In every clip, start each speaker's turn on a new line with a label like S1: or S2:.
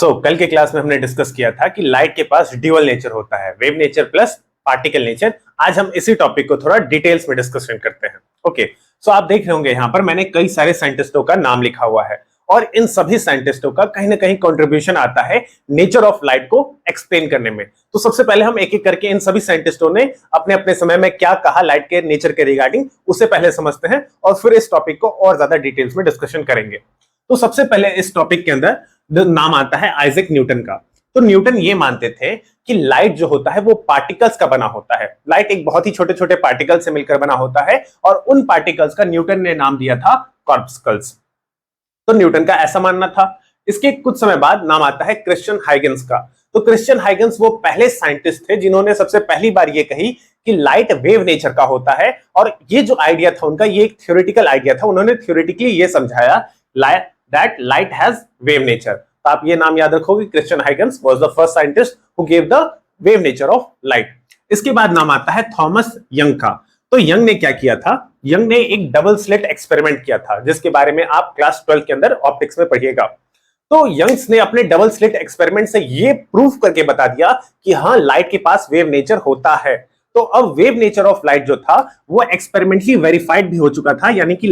S1: कल के क्लास में हमने डिस्कस किया था कि लाइट के पास ड्यूअल नेचर होता है, wave nature plus particle nature. आज हम इसी टॉपिक को थोड़ा डिटेल्स में डिस्कशन करते हैं। ओके, सो आप देख रहे होंगे यहाँ पर मैंने कई सारे साइंटिस्टों का नाम लिखा हुआ है और इन सभी साइंटिस्टों का कहीं ना कहीं कंट्रीब्यूशन आता है नेचर ऑफ लाइट को एक्सप्लेन करने में। तो सबसे पहले हम एक एक करके इन सभी साइंटिस्टों ने अपने अपने समय में क्या कहा लाइट के नेचर के रिगार्डिंग, उसे पहले समझते हैं और फिर इस टॉपिक को और ज्यादा डिटेल्स में डिस्कशन करेंगे। तो सबसे पहले इस टॉपिक के अंदर नाम आता है आइजैक न्यूटन का। तो न्यूटन ये मानते थे कि लाइट जो होता है वो पार्टिकल्स का बना होता है। लाइट एक बहुत ही छोटे छोटे पार्टिकल से मिलकर बना होता है और उन पार्टिकल्स का न्यूटन ने नाम दिया था कॉर्पस्कल्स। तो न्यूटन का ऐसा मानना था। इसके कुछ समय बाद नाम आता है क्रिश्चियन हाइगन्स का। तो क्रिश्चियन हाइगन्स वो पहले साइंटिस्ट थे जिन्होंने सबसे पहली बार ये कही कि लाइट वेव नेचर का होता है। और ये जो आइडिया था उनका, ये एक थ्योरेटिकल आइडिया था। उन्होंने थ्योरेटिकली ये समझाया that light has wave nature। तो आप ये नाम याद रखोगे, Christian Huygens was the first scientist who gave the wave nature of light। इसके बाद नाम आता है थॉमस यंग का। तो यंग ने क्या किया था? यंग ने एक डबल स्लिट एक्सपेरिमेंट किया था जिसके बारे में आप क्लास 12 के अंदर ऑप्टिक्स में पढ़िएगा। तो यंग्स ने अपने डबल स्लिट एक्सपेरिमेंट से ये प्रूफ करके बता दिया कि हाँ, लाइट के पास वेव नेचर होता है। तो अब वेव नेचर ऑफ लाइट जो था वो एक्सपेरिमेंटली वेरीफाइड भी हो चुका था, यानी कि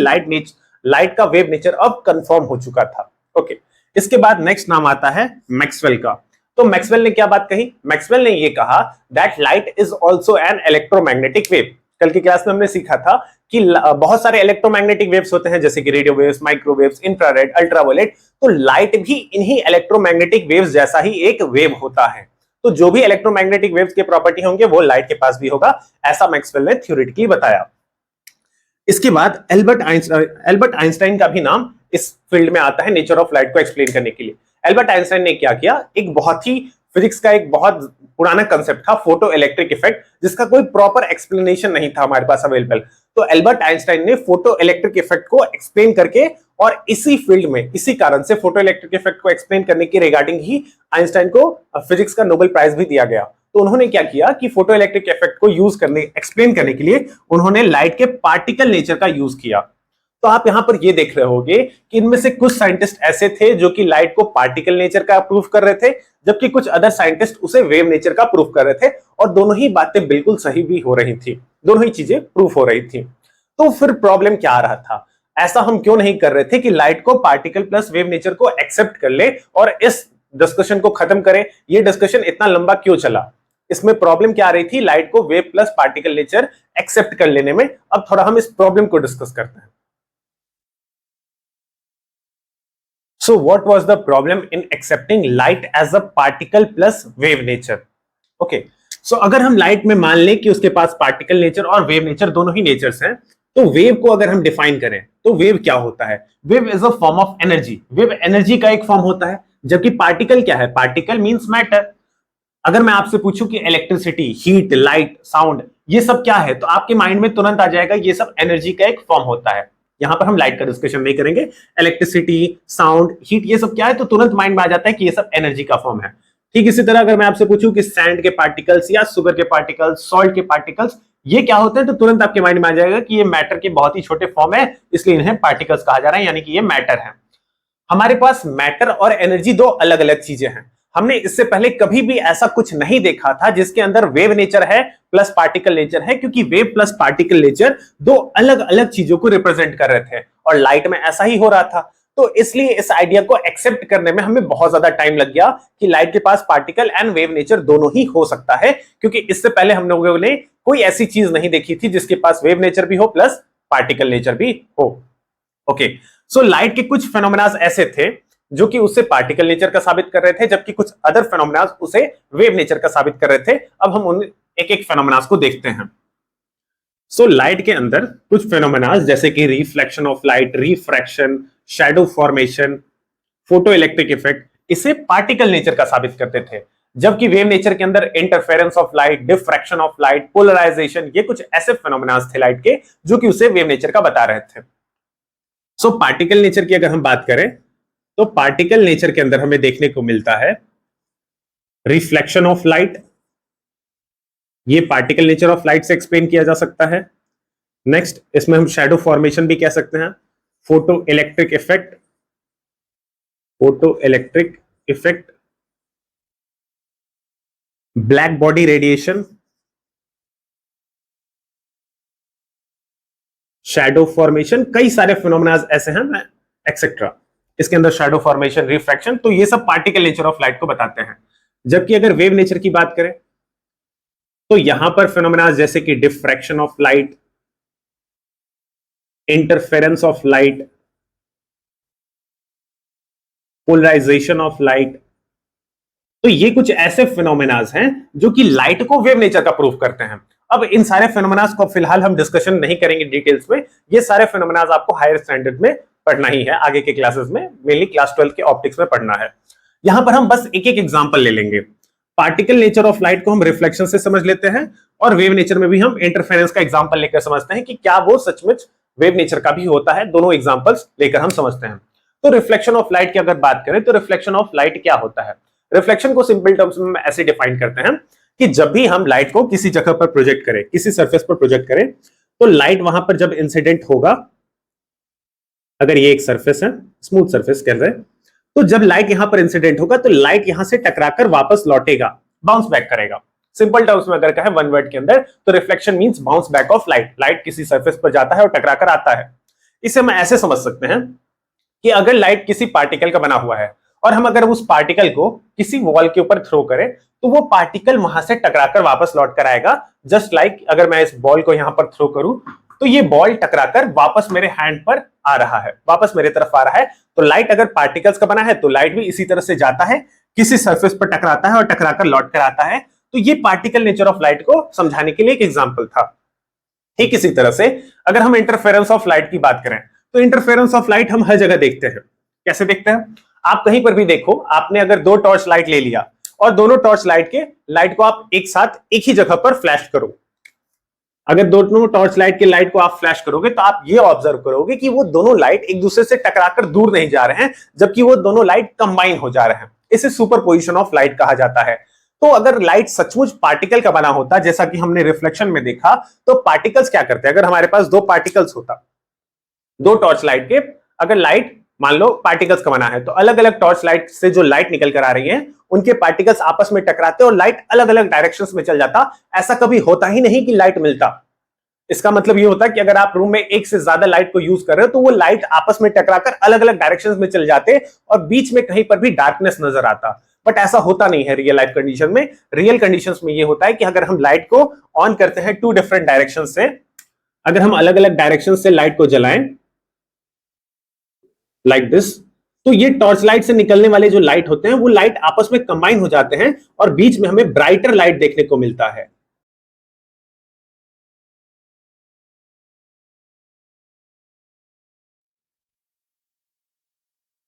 S1: लाइट का वेव नेचर अब कंफर्म हो चुका था। ओके, इसके बाद नेक्स्ट नाम आता है मैक्सवेल का। तो मैक्सवेल ने क्या बात कही? मैक्सवेल ने ये कहा that light is also an electromagnetic wave. कल की क्लास में हमने सीखा था कि बहुत सारे इलेक्ट्रोमैग्नेटिक वेव्स होते हैं, जैसे कि radio waves, microwaves, infrared, ultraviolet. तो लाइट भी इन्हीं इलेक्ट्रोमैग्नेटिक वेव्स जैसा ही एक वेव होता है। तो जो भी इलेक्ट्रोमैग्नेटिक वेव्स के प्रॉपर्टी होंगे वो लाइट के पास भी होगा, ऐसा मैक्सवेल ने थ्योरेटिकली बताया। इसके बाद एल्बर्ट आइंस्टाइन का भी नाम इस फील्ड में आता है नेचर ऑफ लाइट को एक्सप्लेन करने के लिए। एल्बर्ट आइंस्टाइन ने क्या किया? एक बहुत ही फिजिक्स का एक बहुत पुराना कंसेप्ट था फोटो इलेक्ट्रिक इफेक्ट, जिसका कोई प्रॉपर एक्सप्लेनेशन नहीं था हमारे पास अवेलेबल। तो एल्बर्ट आइंस्टाइन ने फोटो इलेक्ट्रिक इफेक्ट को एक्सप्लेन करके, और इसी फील्ड में इसी कारण से फोटो इलेक्ट्रिक इफेक्ट को एक्सप्लेन करने की रिगार्डिंग ही आइंस्टाइन को फिजिक्स का नोबेल प्राइज भी दिया गया। तो उन्होंने क्या किया कि फोटो इलेक्ट्रिक इफेक्ट को एक्सप्लेन करने के लिए उन्होंने लाइट के पार्टिकल नेचर का यूज किया। तो आप यहां पर ये देख रहे होगे कि इनमें से कुछ साइंटिस्ट ऐसे थे जो कि लाइट को पार्टिकल नेचर का प्रूफ कर रहे थे, जबकि कुछ अदर साइंटिस्ट उसे वेव नेचर का प्रूफ कर रहे थे। और दोनों ही बातें बिल्कुल सही भी हो रही थी, दोनों ही चीजें प्रूफ हो रही थी। तो फिर प्रॉब्लम क्या आ रहा था? ऐसा हम क्यों नहीं कर रहे थे कि लाइट को पार्टिकल प्लस वेव नेचर को एक्सेप्ट कर ले और इस डिस्कशन को खत्म करें? ये डिस्कशन इतना लंबा क्यों चला? इसमें प्रॉब्लम क्या आ रही थी? लाइट को wave plus particle nature accept कर लेने में। अब थोड़ा हम इस प्रॉब्लम को डिस्कस करते हैं। So what was the problem in accepting light as a particle plus wave nature? Okay, so अगर हम लाइट में मान लें कि उसके पास पार्टिकल नेचर और वेव नेचर दोनों ही नेचर्स हैं, तो वेव को अगर हम डिफाइन करें तो वेव क्या होता है? Wave is a form of energy. Wave energy का एक फॉर्म होता है, जबकि पार्टिकल क्या है? Particle means matter. अगर मैं आपसे पूछूं कि इलेक्ट्रिसिटी, हीट, लाइट, साउंड, ये सब क्या है, तो आपके माइंड में तुरंत आ जाएगा ये सब एनर्जी का एक फॉर्म होता है। यहां पर हम लाइट का डिस्कशन नहीं करेंगे। इलेक्ट्रिसिटी, साउंड, हीट, ये सब क्या है, तो तुरंत माइंड में आ जाता है कि ये सब एनर्जी का फॉर्म है। ठीक इसी तरह अगर मैं आपसे पूछूं कि सैंड के पार्टिकल्स या शुगर के पार्टिकल्स, सॉल्ट के पार्टिकल्स, ये क्या होते हैं, तो तुरंत आपके माइंड में आ जाएगा कि ये मैटर के बहुत ही छोटे फॉर्म है, इसलिए इन्हें पार्टिकल्स कहा जा रहा है, यानी कि ये मैटर है। हमारे पास मैटर और एनर्जी दो अलग अलग चीजें हैं। हमने इससे पहले कभी भी ऐसा कुछ नहीं देखा था जिसके अंदर वेव नेचर है प्लस पार्टिकल नेचर है, क्योंकि वेव प्लस पार्टिकल नेचर दो अलग अलग चीजों को रिप्रेजेंट कर रहे थे और लाइट में ऐसा ही हो रहा था। तो इसलिए इस आइडिया को एक्सेप्ट करने में हमें बहुत ज्यादा टाइम लग गया कि लाइट के पास पार्टिकल एंड वेव नेचर दोनों ही हो सकता है, क्योंकि इससे पहले हम लोगों ने कोई ऐसी चीज नहीं देखी थी जिसके पास वेव नेचर भी हो प्लस पार्टिकल नेचर भी हो। ओके, सो लाइट के कुछ फेनोमेनास ऐसे थे जो कि उससे पार्टिकल नेचर का साबित कर रहे थे, जबकि कुछ अदर फेनोमेनास उसे वेव नेचर का साबित कर रहे थे। अब हम उन एक एक फेनोमेनास को देखते हैं। सो लाइट के अंदर कुछ फेनोमेनास जैसे कि reflection of light, refraction, shadow formation, photo electric effect, इसे पार्टिकल नेचर का साबित करते थे, जबकि वेव नेचर के अंदर interference of light, diffraction of light, polarization, ये कुछ ऐसे फेनोमेनास थे लाइट के जो कि उसे वेव नेचर का बता रहे थे। सो पार्टिकल नेचर की अगर हम बात करें तो पार्टिकल नेचर के अंदर हमें देखने को मिलता है रिफ्लेक्शन ऑफ लाइट। ये पार्टिकल नेचर ऑफ लाइट से एक्सप्लेन किया जा सकता है। नेक्स्ट, इसमें हम शैडो फॉर्मेशन भी कह सकते हैं, photo electric effect, black body radiation, shadow formation, कई सारे फिनोमेना ऐसे हैं एक्सेट्रा। इसके अंदर शैडो फॉर्मेशन, रिफ्रैक्शन, तो ये सब पार्टिकल नेचर ऑफ लाइट को बताते हैं। जबकि अगर वेव नेचर की बात करें तो यहां पर फिनोमेना जैसे कि diffraction of light, interference of light, polarization of light, तो ये कुछ ऐसे फिनोमेनाज हैं जो कि लाइट को वेव नेचर का प्रूफ करते हैं। अब इन सारे फिनोमेनाज को फिलहाल हम डिस्कशन नहीं करेंगे डिटेल्स में, ये सारे फिनोमेनाज आपको हायर स्टैंडर्ड में पढ़ना ही है, आगे के क्लासेस में, मेनली क्लास 12 के ऑप्टिक्स में पढ़ना है। यहां पर हम बस एक एक एग्जांपल ले लेंगे। पार्टिकल नेचर ऑफ लाइट को हम रिफ्लेक्शन से समझ लेते हैं और वेव नेचर में भी हम इंटरफेरेंस का एग्जांपल लेकर समझते हैं कि क्या वो सचमुच वेव नेचर का भी होता है। दोनों एग्जांपल्स लेकर हम समझते हैं। तो रिफ्लेक्शन ऑफ लाइट की अगर बात करें तो रिफ्लेक्शन ऑफ लाइट क्या होता है? रिफ्लेक्शन को सिंपल टर्म्स में ऐसे डिफाइन करते हैं कि जब भी हम लाइट को किसी जगह पर प्रोजेक्ट करें, किसी सरफेस पर प्रोजेक्ट करें, तो लाइट वहां पर जब इंसिडेंट होगा, अगर ये एक सरफेस है, स्मूथ सरफेस कह रहे हैं, तो जब लाइट यहां पर इंसिडेंट होगा तो लाइट यहां से टकराकर वापस लौटेगा, बाउंस बैक करेगा। सिंपल टर्म्स में अगर कहें वन वर्ड के अंदर, तो reflection means bounce back of light. Light किसी सरफेस पर जाता है और टकराकर आता है। इसे हम ऐसे समझ सकते हैं कि अगर लाइट किसी पार्टिकल का बना हुआ है और हम अगर उस पार्टिकल को किसी वॉल के ऊपर थ्रो करें तो वो पार्टिकल वहां से टकराकर वापस लौट कर आएगा। जस्ट लाइक अगर मैं इस बॉल को यहां पर थ्रो करूं तो ये बॉल टकराकर वापस मेरे हैंड पर आ रहा है, वापस मेरे तरफ आ रहा है। तो लाइट अगर पार्टिकल्स का बना है तो लाइट भी इसी तरह से जाता है, किसी सरफेस पर टकराता है और टकराकर लौट कर आता है। तो ये पार्टिकल नेचर ऑफ लाइट को समझाने के लिए एक एग्जांपल था। ठीक इसी तरह से अगर हम इंटरफेरेंस ऑफ लाइट की बात करें तो इंटरफेरेंस ऑफ लाइट हम हर जगह देखते हैं। कैसे देखते हैं? आप कहीं पर भी देखो, आपने अगर दो टॉर्च लाइट ले लिया और दोनों टॉर्च लाइट को आप एक साथ एक ही जगह पर फ्लैश करो। अगर दोनों टॉर्च लाइट के लाइट को आप फ्लैश करोगे तो आप ये ऑब्जर्व करोगे कि वो दोनों लाइट एक दूसरे से टकराकर दूर नहीं जा रहे हैं, जबकि वो दोनों लाइट कंबाइन हो जा रहे हैं। इसे सुपरपोजिशन ऑफ लाइट कहा जाता है। तो अगर लाइट सचमुच पार्टिकल का बना होता, जैसा कि हमने रिफ्लेक्शन में देखा, तो पार्टिकल्स क्या करते हैं? अगर हमारे पास दो पार्टिकल्स होता, दो टॉर्च लाइट के, अगर लाइट मान लो पार्टिकल्स का बना है, तो अलग अलग टॉर्च लाइट से जो लाइट निकल कर आ रही है उनके पार्टिकल्स आपस में टकराते और लाइट अलग अलग डायरेक्शंस में चल जाता। ऐसा कभी होता ही नहीं कि लाइट मिलता। इसका मतलब ये होता है कि अगर आप रूम में एक से ज्यादा लाइट को यूज कर रहे हो तो वो लाइट आपस में टकराकर अलग अलग डायरेक्शंस में चल जाते और बीच में कहीं पर भी डार्कनेस नजर आता। बट ऐसा होता नहीं है रियल लाइफ कंडीशन में। रियल कंडीशंस में ये होता है कि अगर हम लाइट को ऑन करते हैं टू डिफरेंट डायरेक्शन से, अगर हम अलग अलग डायरेक्शन से लाइट को जलाएं लाइक दिस, तो ये टॉर्च लाइट से निकलने वाले जो लाइट होते हैं वो लाइट आपस में कंबाइन हो जाते हैं और बीच में हमें ब्राइटर लाइट देखने को मिलता है।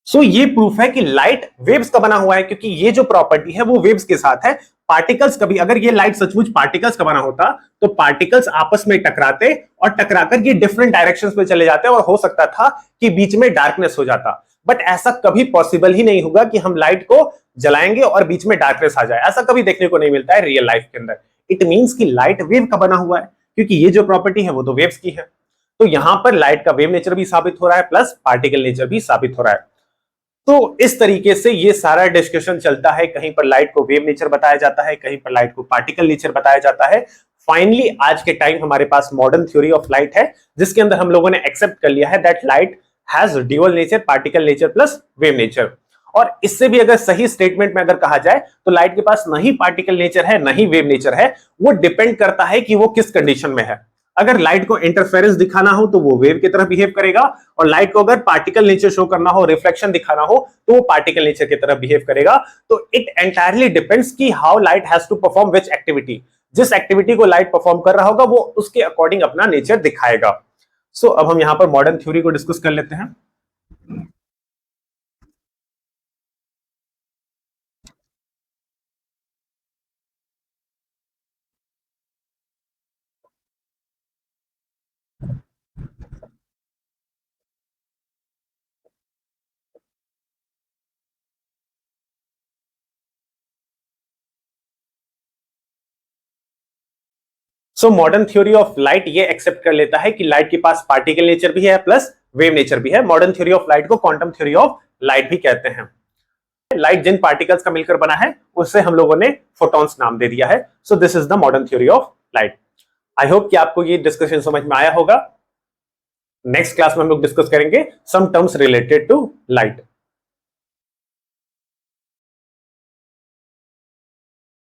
S1: सो ये प्रूफ है कि लाइट वेव्स का बना हुआ है, क्योंकि ये जो प्रॉपर्टी है वो वेव्स के साथ है। पार्टिकल्स कभी, अगर ये लाइट सचमुच पार्टिकल्स का बना होता तो पार्टिकल्स आपस में टकराते और टकराकर ये डिफरेंट डायरेक्शंस में चले जाते और हो सकता था कि बीच में डार्कनेस हो जाता। बट ऐसा कभी पॉसिबल ही नहीं होगा कि हम लाइट को जलाएंगे और बीच में डार्कनेस आ जाए। ऐसा कभी देखने को नहीं मिलता है रियल लाइफ के अंदर। इट मींस कि लाइट वेव का बना हुआ है, क्योंकि ये जो प्रॉपर्टी है वो तो वेव्स की है। तो यहां पर लाइट का वेव नेचर भी साबित हो रहा है प्लस पार्टिकल नेचर भी साबित हो रहा है। तो इस तरीके से ये सारा डिस्कशन चलता है। कहीं पर लाइट को वेव नेचर बताया जाता है, कहीं पर लाइट को पार्टिकल नेचर बताया जाता है। फाइनली आज के टाइम हमारे पास मॉडर्न थ्योरी ऑफ लाइट है, जिसके अंदर हम लोगों ने एक्सेप्ट कर लिया है that light has dual nature, particle nature plus wave nature. और इससे भी अगर सही स्टेटमेंट में अगर कहा जाए तो लाइट के पास नहीं पार्टिकल नेचर है नहीं वेव नेचर है, वो डिपेंड करता है कि वो किस कंडीशन में है। अगर लाइट को इंटरफेरेंस दिखाना हो तो वो वेव की तरह बिहेव करेगा, और लाइट को अगर पार्टिकल नेचर शो करना हो, रिफ्लेक्शन दिखाना हो, तो वो पार्टिकल नेचर की तरह बिहेव करेगा। तो इट एंटायरली डिपेंड्स कि how light has to perform which activity. जिस एक्टिविटी को लाइट परफॉर्म कर रहा होगा वो उसके अकॉर्डिंग अपना नेचर दिखाएगा। सो अब हम यहां पर मॉडर्न थ्योरी को डिस्कस कर लेते हैं। So modern theory of light ये एक्सेप्ट कर लेता है कि लाइट के पास पार्टिकल नेचर भी है प्लस वेव नेचर भी है। मॉडर्न थ्योरी ऑफ लाइट को क्वांटम थ्योरी ऑफ लाइट भी कहते हैं। लाइट जिन पार्टिकल्स का मिलकर बना है उससे हम लोगों ने फोटॉन्स नाम दे दिया है। So this is the modern theory of light. I hope कि आपको ये डिस्कशन समझ में आया होगा। नेक्स्ट क्लास में हम लोग डिस्कस करेंगे some terms related to light.